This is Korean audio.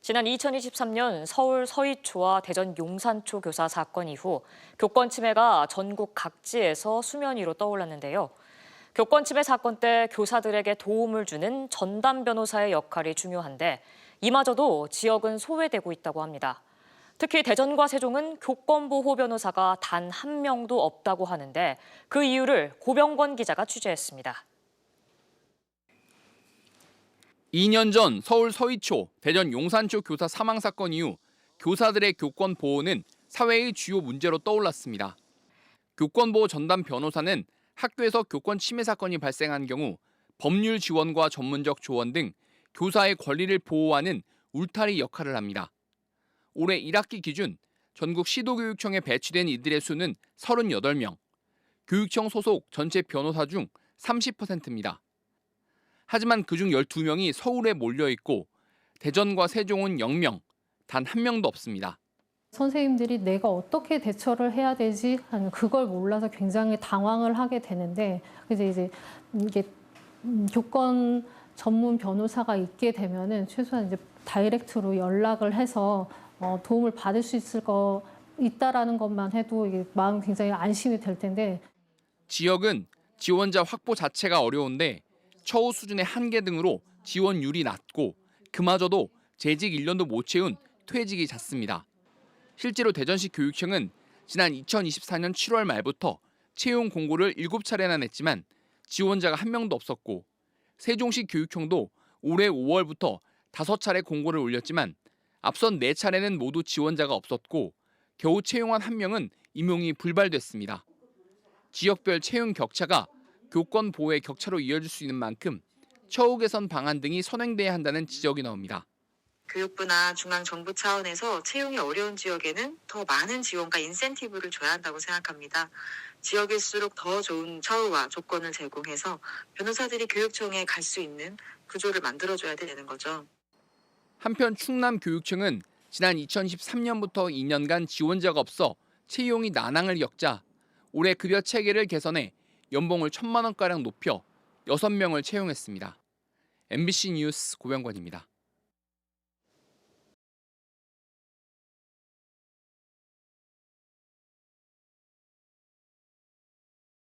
지난 2023년 서울 서희초와 대전 용산초 교사 사건 이후 교권 침해가 전국 각지에서 수면 위로 떠올랐는데요. 교권 침해 사건 때 교사들에게 도움을 주는 전담 변호사의 역할이 중요한데 이마저도 지역은 소외되고 있다고 합니다. 특히 대전과 세종은 교권보호 변호사가 단 한 명도 없다고 하는데 그 이유를 고병권 기자가 취재했습니다. 2년 전 서울 서희초, 대전 용산초 교사 사망 사건 이후 교사들의 교권 보호는 사회의 주요 문제로 떠올랐습니다. 교권보호 전담 변호사는 학교에서 교권 침해 사건이 발생한 경우 법률 지원과 전문적 조언 등 교사의 권리를 보호하는 울타리 역할을 합니다. 올해 1학기 기준 전국 시도교육청에 배치된 이들의 수는 38명, 교육청 소속 전체 변호사 중 30%입니다. 하지만 그중 12명이 서울에 몰려있고 대전과 세종은 0명, 단 한 명도 없습니다. 선생님들이 내가 어떻게 대처를 해야 되지 하는 그걸 몰라서 굉장히 당황을 하게 되는데 이제 이게 교권 전문 변호사가 있게 되면은 최소한 이제 다이렉트로 연락을 해서 도움을 받을 수 있다라는 것만 해도 이게 마음 굉장히 안심이 될 텐데. 지역은 지원자 확보 자체가 어려운데 처우 수준의 한계 등으로 지원율이 낮고 그마저도 재직 1년도 못 채운 퇴직이 잦습니다. 실제로 대전시 교육청은 지난 2024년 7월 말부터 채용 공고를 7차례나 냈지만 지원자가 한 명도 없었고 세종시 교육청도 올해 5월부터 5차례 공고를 올렸지만 앞선 4차례는 모두 지원자가 없었고 겨우 채용한 한 명은 임용이 불발됐습니다. 지역별 채용 격차가 교권 보호의 격차로 이어질 수 있는 만큼 처우 개선 방안 등이 선행돼야 한다는 지적이 나옵니다. 교육부나 중앙정부 차원에서 채용이 어려운 지역에는 더 많은 지원과 인센티브를 줘야 한다고 생각합니다. 지역일수록 더 좋은 처우와 조건을 제공해서 변호사들이 교육청에 갈 수 있는 구조를 만들어줘야 되는 거죠. 한편 충남교육청은 지난 2013년부터 2년간 지원자가 없어 채용이 난항을 겪자 올해 급여 체계를 개선해 연봉을 1,000만 원가량 높여 6명을 채용했습니다. MBC 뉴스 고병권입니다.